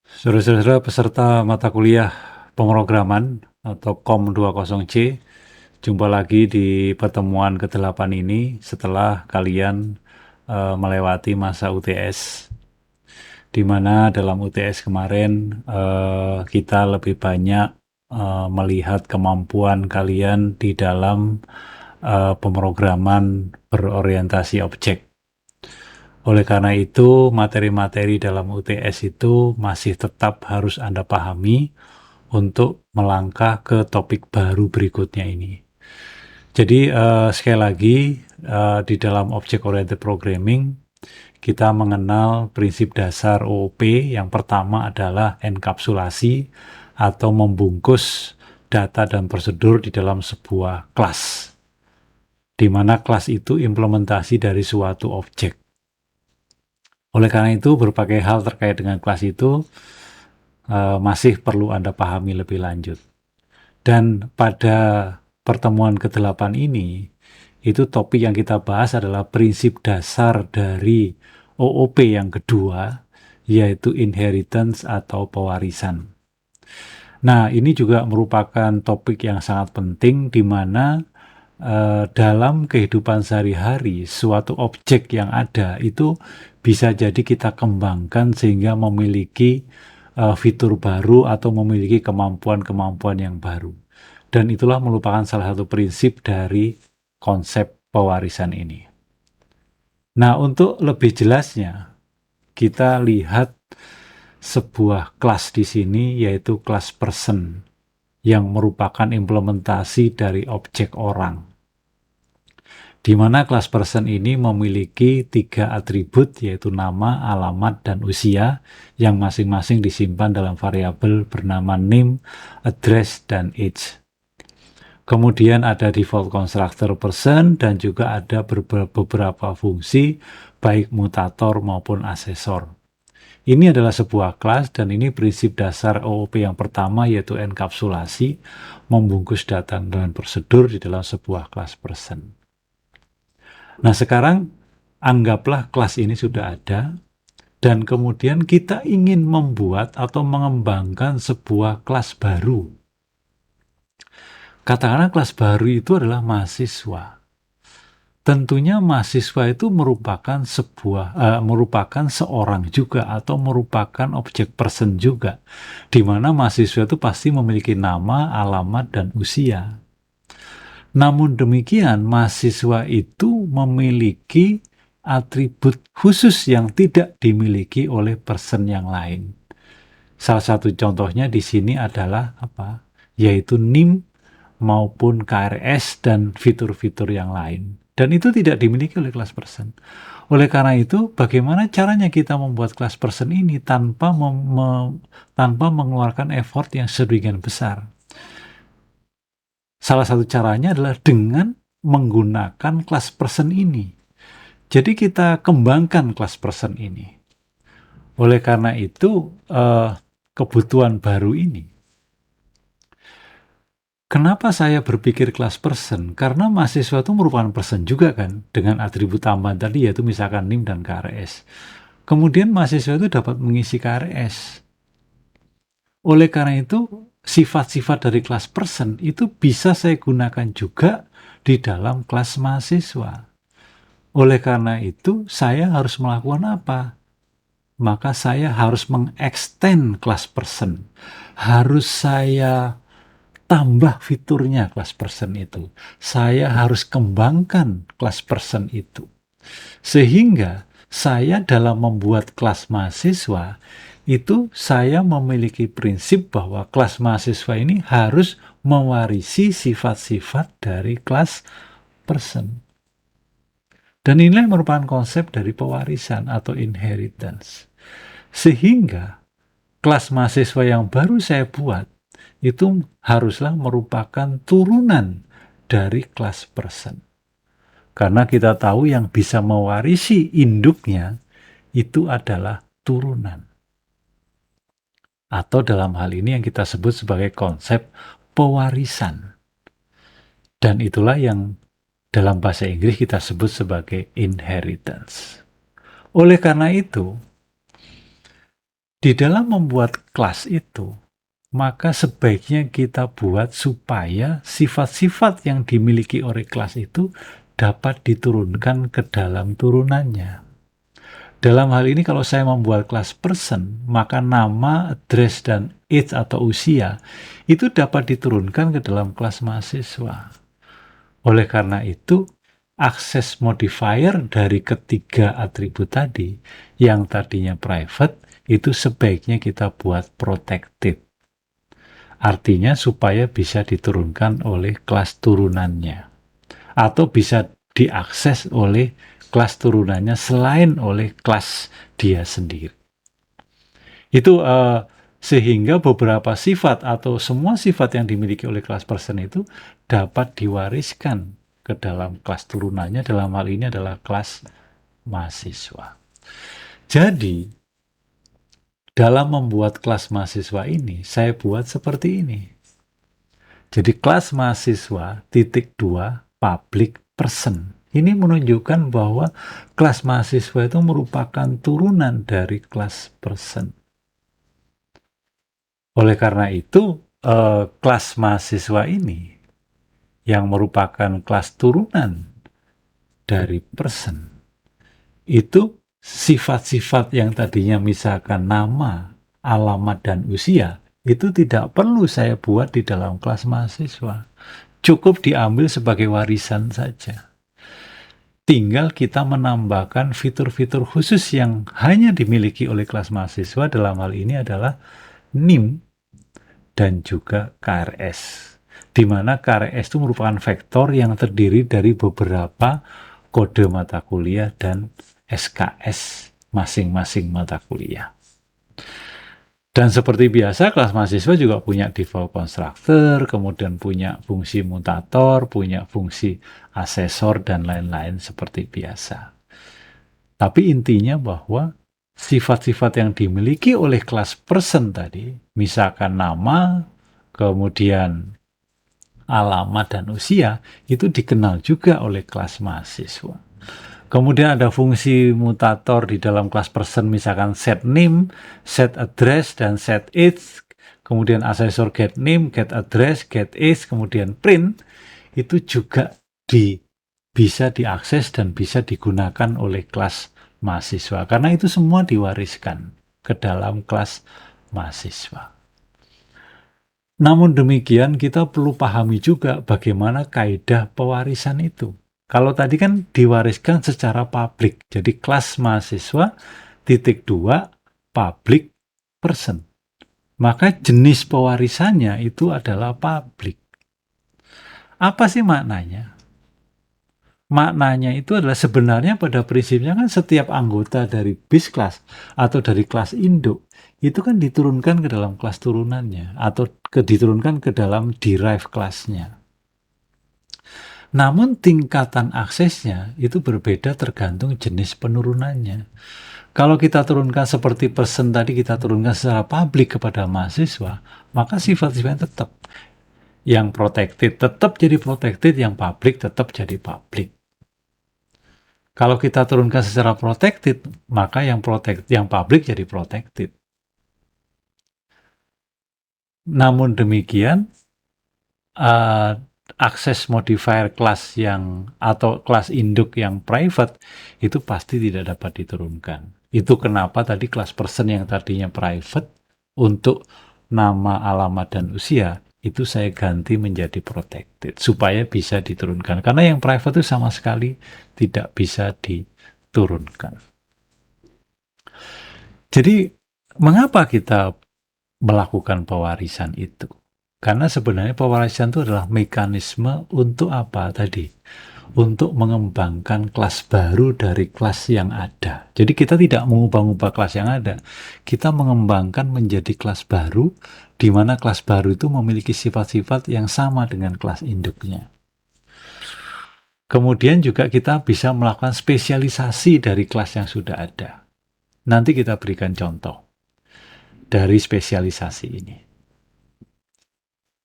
Saudara-saudara peserta mata kuliah pemrograman atau KOM 20C, jumpa lagi di pertemuan ke-8 ini setelah kalian melewati masa UTS, di mana dalam UTS kemarin kita lebih banyak melihat kemampuan kalian di dalam pemrograman berorientasi objek. Oleh karena itu, materi-materi dalam UTS itu masih tetap harus Anda pahami untuk melangkah ke topik baru berikutnya ini. Jadi, sekali lagi, di dalam Object Oriented Programming, kita mengenal prinsip dasar OOP. Yang pertama adalah enkapsulasi atau membungkus data dan prosedur di dalam sebuah kelas, di mana kelas itu implementasi dari suatu objek. Oleh karena itu, berbagai hal terkait dengan kelas itu masih perlu Anda pahami lebih lanjut. Dan pada pertemuan ke-8 ini, itu topik yang kita bahas adalah prinsip dasar dari OOP yang kedua, yaitu inheritance atau pewarisan. Nah, ini juga merupakan topik yang sangat penting di mana dalam kehidupan sehari-hari, suatu objek yang ada itu bisa jadi kita kembangkan sehingga memiliki fitur baru atau memiliki kemampuan-kemampuan yang baru. Dan itulah merupakan salah satu prinsip dari konsep pewarisan ini. Nah, untuk lebih jelasnya, kita lihat sebuah kelas di sini, yaitu kelas person, yang merupakan implementasi dari objek orang. Di mana kelas person ini memiliki 3 atribut, yaitu nama, alamat, dan usia, yang masing-masing disimpan dalam variabel bernama name, address, dan age. Kemudian ada default constructor person dan juga ada beberapa fungsi baik mutator maupun asesor. Ini adalah sebuah kelas dan ini prinsip dasar OOP yang pertama, yaitu enkapsulasi, membungkus data dan prosedur di dalam sebuah kelas person. Nah, sekarang anggaplah kelas ini sudah ada dan kemudian kita ingin membuat atau mengembangkan sebuah kelas baru. Katakanlah kelas baru itu adalah mahasiswa. Tentunya mahasiswa itu merupakan seorang juga atau merupakan objek person juga, di mana mahasiswa itu pasti memiliki nama, alamat, dan usia. Namun demikian, mahasiswa itu memiliki atribut khusus yang tidak dimiliki oleh person yang lain. Salah satu contohnya di sini adalah apa? Yaitu NIM maupun KRS dan fitur-fitur yang lain. Dan itu tidak dimiliki oleh kelas person. Oleh karena itu, bagaimana caranya kita membuat kelas person ini tanpa mengeluarkan effort yang sedemikian besar? Salah satu caranya adalah dengan menggunakan kelas person ini. Jadi kita kembangkan kelas person ini. Oleh karena itu, kebutuhan baru ini. Kenapa saya berpikir kelas person? Karena mahasiswa itu merupakan person juga kan, dengan atribut tambahan tadi yaitu misalkan NIM dan KRS. Kemudian mahasiswa itu dapat mengisi KRS. Oleh karena itu, sifat-sifat dari kelas person itu bisa saya gunakan juga di dalam kelas mahasiswa. Oleh karena itu, saya harus melakukan apa? Maka saya harus mengextend kelas person. Harus saya tambah fiturnya kelas person itu. Saya harus kembangkan kelas person itu. Sehingga saya dalam membuat kelas mahasiswa, itu saya memiliki prinsip bahwa kelas mahasiswa ini harus mewarisi sifat-sifat dari kelas person. Dan inilah merupakan konsep dari pewarisan atau inheritance. Sehingga kelas mahasiswa yang baru saya buat itu haruslah merupakan turunan dari kelas person. Karena kita tahu yang bisa mewarisi induknya itu adalah turunan. Atau dalam hal ini yang kita sebut sebagai konsep pewarisan. Dan itulah yang dalam bahasa Inggris kita sebut sebagai inheritance. Oleh karena itu, Di dalam membuat kelas itu, maka sebaiknya kita buat supaya sifat-sifat yang dimiliki oleh kelas itu dapat diturunkan ke dalam turunannya. Dalam hal ini kalau saya membuat kelas person, maka nama, address, dan age atau usia itu dapat diturunkan ke dalam kelas mahasiswa. Oleh karena itu, akses modifier dari ketiga atribut tadi yang tadinya private itu sebaiknya kita buat protected. Artinya supaya bisa diturunkan oleh kelas turunannya atau bisa diakses oleh kelas turunannya selain oleh kelas dia sendiri. Itu sehingga beberapa sifat atau semua sifat yang dimiliki oleh kelas person itu dapat diwariskan ke dalam kelas turunannya, dalam hal ini adalah kelas mahasiswa. Jadi, dalam membuat kelas mahasiswa ini, saya buat seperti ini. Jadi kelas mahasiswa titik 2 public person. Ini menunjukkan bahwa kelas mahasiswa itu merupakan turunan dari kelas person. Oleh karena itu, kelas mahasiswa ini yang merupakan kelas turunan dari person, itu sifat-sifat yang tadinya misalkan nama, alamat, dan usia, itu tidak perlu saya buat di dalam kelas mahasiswa. Cukup diambil sebagai warisan saja. Tinggal kita menambahkan fitur-fitur khusus yang hanya dimiliki oleh kelas mahasiswa, dalam hal ini adalah NIM dan juga KRS. Di mana KRS itu merupakan vektor yang terdiri dari beberapa kode mata kuliah dan SKS masing-masing mata kuliah. Dan seperti biasa, kelas mahasiswa juga punya default constructor, kemudian punya fungsi mutator, punya fungsi asesor, dan lain-lain seperti biasa. Tapi intinya bahwa sifat-sifat yang dimiliki oleh kelas person tadi, misalkan nama, kemudian alamat, dan usia, itu dikenal juga oleh kelas mahasiswa. Kemudian ada fungsi mutator di dalam kelas person, misalkan set name, set address, dan set age. Kemudian asesor get name, get address, get age, kemudian print. Itu juga bisa diakses dan bisa digunakan oleh kelas mahasiswa. Karena itu semua diwariskan ke dalam kelas mahasiswa. Namun demikian, kita perlu pahami juga bagaimana kaidah pewarisan itu. Kalau tadi kan diwariskan secara publik, jadi kelas mahasiswa titik 2 public person. Maka jenis pewarisannya itu adalah publik. Apa sih maknanya? Maknanya itu adalah sebenarnya pada prinsipnya kan setiap anggota dari base class atau dari kelas induk itu kan diturunkan ke dalam kelas turunannya atau diturunkan ke dalam derive kelasnya. Namun tingkatan aksesnya itu berbeda tergantung jenis penurunannya. Kalau kita turunkan seperti person tadi, kita turunkan secara publik kepada mahasiswa, maka sifat-sifatnya tetap. Yang protected tetap jadi protected, yang public tetap jadi public. Kalau kita turunkan secara protected, maka yang public jadi protected. Namun demikian, akses modifier kelas atau kelas induk yang private itu pasti tidak dapat diturunkan. Itu kenapa tadi kelas person yang tadinya private untuk nama, alamat, dan usia itu saya ganti menjadi protected supaya bisa diturunkan. Karena yang private itu sama sekali tidak bisa diturunkan. Jadi mengapa kita melakukan pewarisan itu? Karena sebenarnya pewarisan itu adalah mekanisme untuk apa tadi? Untuk mengembangkan kelas baru dari kelas yang ada. Jadi kita tidak mengubah-ubah kelas yang ada. Kita mengembangkan menjadi kelas baru, di mana kelas baru itu memiliki sifat-sifat yang sama dengan kelas induknya. Kemudian juga kita bisa melakukan spesialisasi dari kelas yang sudah ada. Nanti kita berikan contoh dari spesialisasi ini.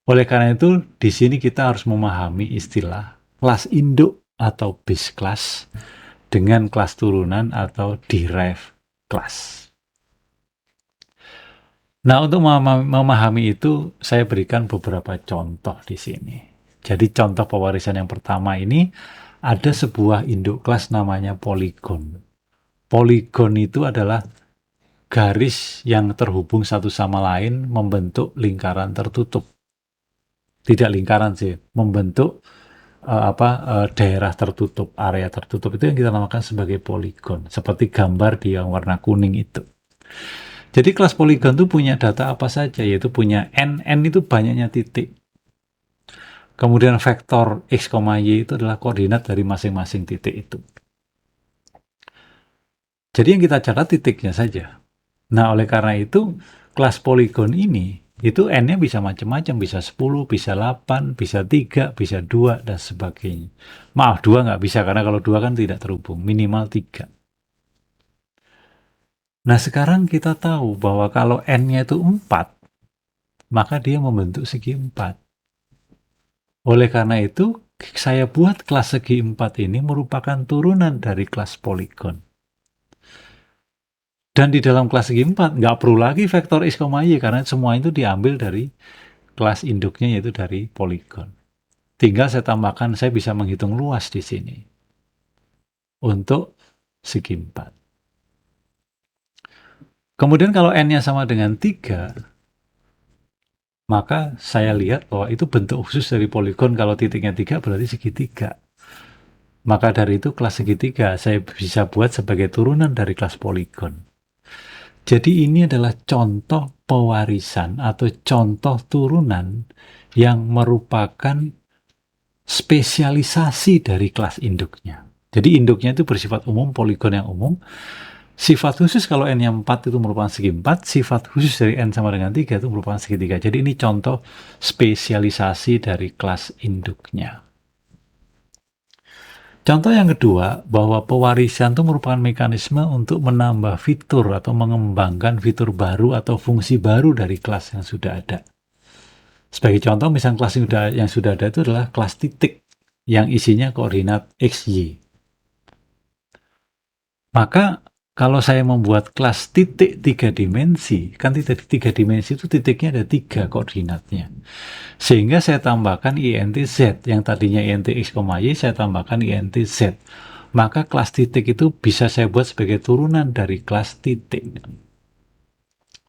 Oleh karena itu, di sini kita harus memahami istilah kelas induk atau base class dengan kelas turunan atau derived class. Nah, untuk memahami itu, saya berikan beberapa contoh di sini. Jadi contoh pewarisan yang pertama ini, ada sebuah induk kelas namanya poligon. Poligon itu adalah garis yang terhubung satu sama lain membentuk lingkaran tertutup. Tidak lingkaran sih, membentuk daerah tertutup, area tertutup itu yang kita namakan sebagai poligon. Seperti gambar di yang warna kuning itu. Jadi kelas poligon itu punya data apa saja, yaitu punya n itu banyaknya titik. Kemudian vektor x, y itu adalah koordinat dari masing-masing titik itu. Jadi yang kita catat titiknya saja. Nah, oleh karena itu, kelas poligon ini, itu n-nya bisa macam-macam, bisa 10, bisa 8, bisa 3, bisa 2, dan sebagainya. Maaf, 2 nggak bisa, karena kalau 2 kan tidak terhubung, minimal 3. Nah, sekarang kita tahu bahwa kalau n-nya itu 4, maka dia membentuk segi 4. Oleh karena itu, saya buat kelas segi 4 ini merupakan turunan dari kelas poligon. Dan di dalam kelas segi 4, nggak perlu lagi vektor x, y, karena semua itu diambil dari kelas induknya, yaitu dari poligon. Tinggal saya tambahkan, saya bisa menghitung luas di sini untuk segi 4. Kemudian kalau n-nya sama dengan 3, maka saya lihat bahwa itu bentuk khusus dari poligon. Kalau titiknya 3 berarti segitiga. Maka dari itu kelas segitiga saya bisa buat sebagai turunan dari kelas poligon. Jadi ini adalah contoh pewarisan atau contoh turunan yang merupakan spesialisasi dari kelas induknya. Jadi induknya itu bersifat umum, poligon yang umum. Sifat khusus kalau n-nya 4 itu merupakan segi 4, sifat khusus dari n sama dengan 3 itu merupakan segitiga. Jadi ini contoh spesialisasi dari kelas induknya. Contoh yang kedua, bahwa pewarisan itu merupakan mekanisme untuk menambah fitur atau mengembangkan fitur baru atau fungsi baru dari kelas yang sudah ada. Sebagai contoh, misalnya kelas yang sudah ada itu adalah kelas titik yang isinya koordinat x, y. Maka kalau saya membuat kelas titik 3 dimensi, kan titik 3 dimensi itu titiknya ada 3 koordinatnya. Sehingga saya tambahkan int z, yang tadinya int x, y, saya tambahkan int z. Maka kelas titik itu bisa saya buat sebagai turunan dari kelas titik.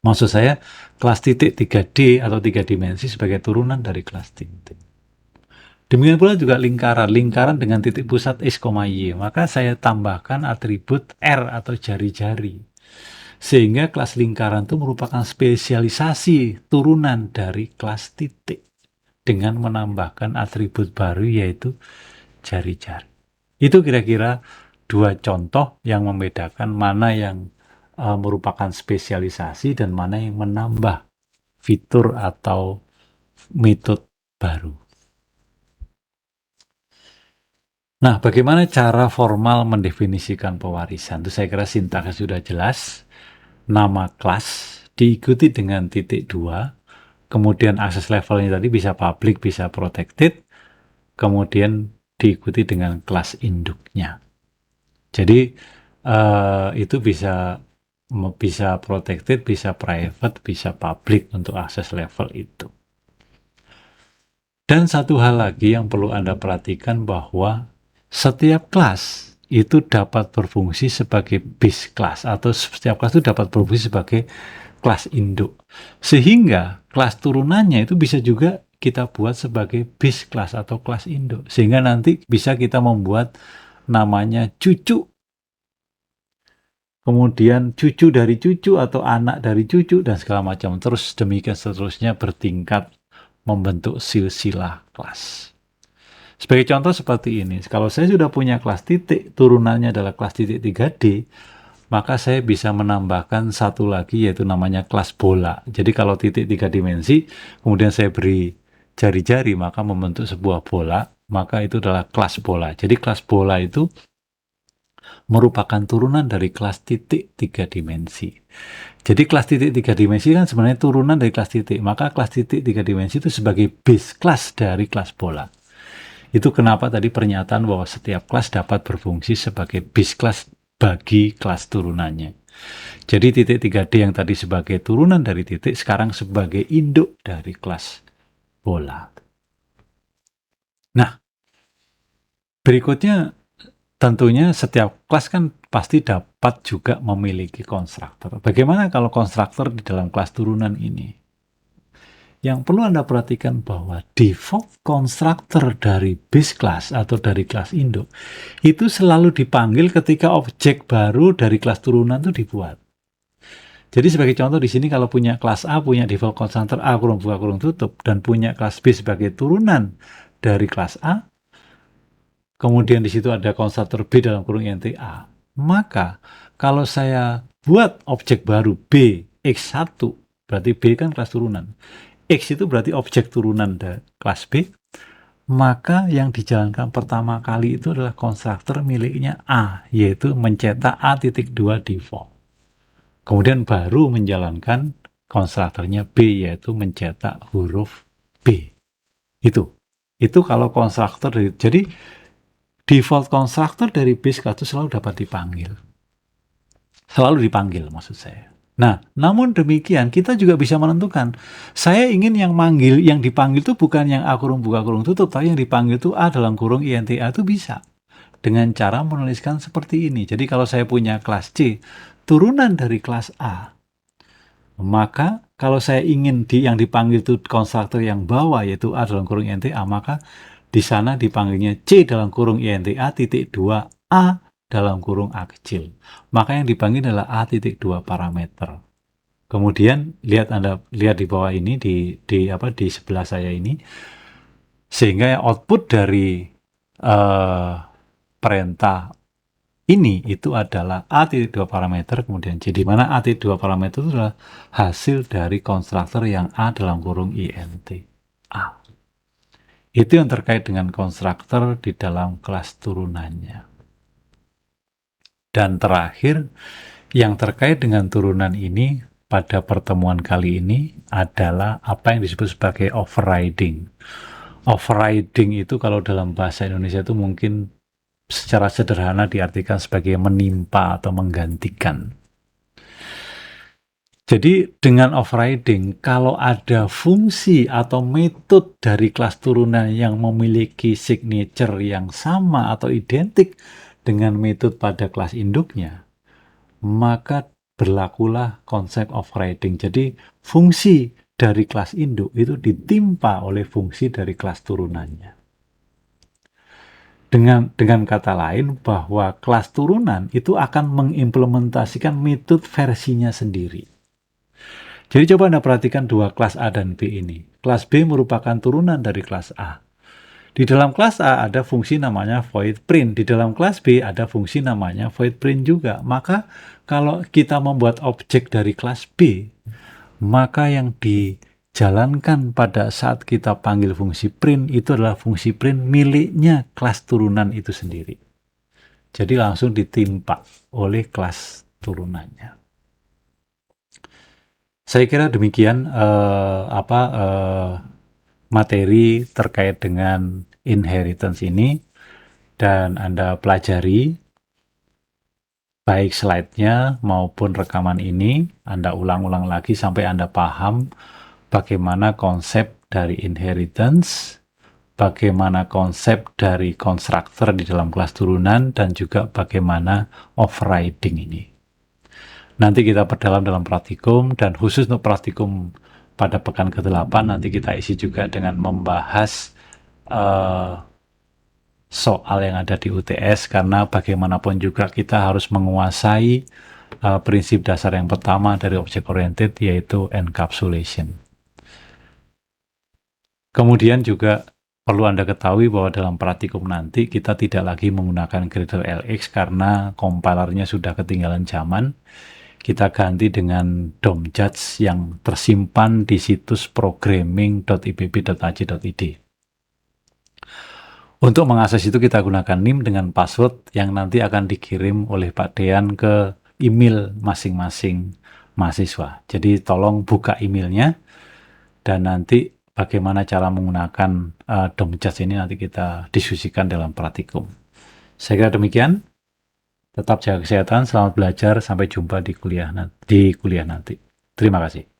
Maksud saya, kelas titik 3D atau 3 dimensi sebagai turunan dari kelas titik. Demikian pula juga lingkaran dengan titik pusat x, y. Maka saya tambahkan atribut R atau jari-jari. Sehingga kelas lingkaran itu merupakan spesialisasi turunan dari kelas titik. Dengan menambahkan atribut baru yaitu jari-jari. Itu kira-kira 2 contoh yang membedakan mana yang merupakan spesialisasi dan mana yang menambah fitur atau metode baru. Nah, bagaimana cara formal mendefinisikan pewarisan? Itu saya kira sintaksnya sudah jelas. Nama kelas diikuti dengan titik 2. Kemudian akses levelnya tadi bisa public, bisa protected. Kemudian diikuti dengan kelas induknya. Jadi itu bisa protected, bisa private, bisa public untuk akses level itu. Dan satu hal lagi yang perlu Anda perhatikan bahwa setiap kelas itu dapat berfungsi sebagai base class atau setiap kelas itu dapat berfungsi sebagai kelas induk. Sehingga kelas turunannya itu bisa juga kita buat sebagai base class atau kelas induk. Sehingga nanti bisa kita membuat namanya cucu. Kemudian cucu dari cucu atau anak dari cucu dan segala macam. Terus demikian seterusnya bertingkat membentuk silsilah kelas. Sebagai contoh seperti ini, kalau saya sudah punya kelas titik, turunannya adalah kelas titik 3D, maka saya bisa menambahkan satu lagi yaitu namanya kelas bola. Jadi kalau titik 3 dimensi, kemudian saya beri jari-jari, maka membentuk sebuah bola, maka itu adalah kelas bola. Jadi kelas bola itu merupakan turunan dari kelas titik 3 dimensi. Jadi kelas titik 3 dimensi kan sebenarnya turunan dari kelas titik, maka kelas titik 3 dimensi itu sebagai base kelas dari kelas bola. Itu kenapa tadi pernyataan bahwa setiap kelas dapat berfungsi sebagai base kelas bagi kelas turunannya. Jadi titik 3D yang tadi sebagai turunan dari titik, sekarang sebagai induk dari kelas bola. Nah, berikutnya tentunya setiap kelas kan pasti dapat juga memiliki konstruktor. Bagaimana kalau konstruktor di dalam kelas turunan ini? Yang perlu Anda perhatikan bahwa default konstruktor dari base class atau dari kelas induk itu selalu dipanggil ketika objek baru dari kelas turunan itu dibuat. Jadi sebagai contoh di sini kalau punya kelas A punya default konstruktor A kurung buka kurung tutup dan punya kelas B sebagai turunan dari kelas A, kemudian di situ ada konstruktor B dalam kurung int A, maka kalau saya buat objek baru B X1, berarti B kan kelas turunan. X itu berarti objek turunan dari kelas B, maka yang dijalankan pertama kali itu adalah konstruktor miliknya A, yaitu mencetak A.2 default. Kemudian baru menjalankan konstruktornya B, yaitu mencetak huruf B. Itu kalau konstruktor dari, jadi default konstruktor dari base class itu selalu dapat dipanggil. Selalu dipanggil maksud saya. Nah, namun demikian kita juga bisa menentukan. Saya ingin yang dipanggil itu bukan yang A kurung buka kurung tutup, tapi yang dipanggil itu A dalam kurung int A itu bisa. Dengan cara menuliskan seperti ini. Jadi kalau saya punya kelas C, turunan dari kelas A, maka kalau saya ingin yang dipanggil itu konstruktor yang bawah, yaitu A dalam kurung int A, maka di sana dipanggilnya C dalam kurung int A titik 2 A dalam kurung A kecil. Maka yang dipanggil adalah A.2 parameter. Kemudian Anda lihat di bawah ini di sebelah saya ini, sehingga output dari perintah ini itu adalah A.2 parameter kemudian C, di mana A.2 parameter itu adalah hasil dari konstruktor yang A dalam kurung int A. Itu yang terkait dengan konstruktor di dalam kelas turunannya. Dan terakhir, yang terkait dengan turunan ini pada pertemuan kali ini adalah apa yang disebut sebagai overriding. Overriding itu kalau dalam bahasa Indonesia itu mungkin secara sederhana diartikan sebagai menimpa atau menggantikan. Jadi dengan overriding, kalau ada fungsi atau metode dari kelas turunan yang memiliki signature yang sama atau identik dengan metode pada kelas induknya, maka berlakulah konsep overriding. Jadi fungsi dari kelas induk itu ditimpa oleh fungsi dari kelas turunannya. Dengan kata lain bahwa kelas turunan itu akan mengimplementasikan metode versinya sendiri. Jadi coba Anda perhatikan dua kelas A dan B ini. Kelas B merupakan turunan dari kelas A. Di dalam kelas A ada fungsi namanya void print. Di dalam kelas B ada fungsi namanya void print juga. Maka kalau kita membuat objek dari kelas B, maka yang dijalankan pada saat kita panggil fungsi print itu adalah fungsi print miliknya kelas turunan itu sendiri. Jadi langsung ditimpa oleh kelas turunannya. Saya kira demikian materi terkait dengan inheritance ini, dan Anda pelajari baik slide-nya maupun rekaman ini. Anda ulang-ulang lagi sampai Anda paham bagaimana konsep dari inheritance, bagaimana konsep dari konstruktor di dalam kelas turunan, dan juga bagaimana overriding ini. Nanti kita perdalam dalam praktikum, dan khusus untuk praktikum pada pekan ke-8 nanti kita isi juga dengan membahas soal yang ada di UTS, karena bagaimanapun juga kita harus menguasai prinsip dasar yang pertama dari object oriented, yaitu encapsulation. Kemudian juga perlu Anda ketahui bahwa dalam praktikum nanti kita tidak lagi menggunakan Gradle LX karena kompilernya sudah ketinggalan zaman. Kita ganti dengan DOM Judge yang tersimpan di situs programming.ibb.ac.id. Untuk mengakses itu kita gunakan NIM dengan password yang nanti akan dikirim oleh Pak Dean ke email masing-masing mahasiswa. Jadi tolong buka emailnya, dan nanti bagaimana cara menggunakan DOM Judge ini nanti kita diskusikan dalam praktikum. Saya kira demikian. Tetap jaga kesehatan, selamat belajar, sampai jumpa di kuliah nanti. Terima kasih.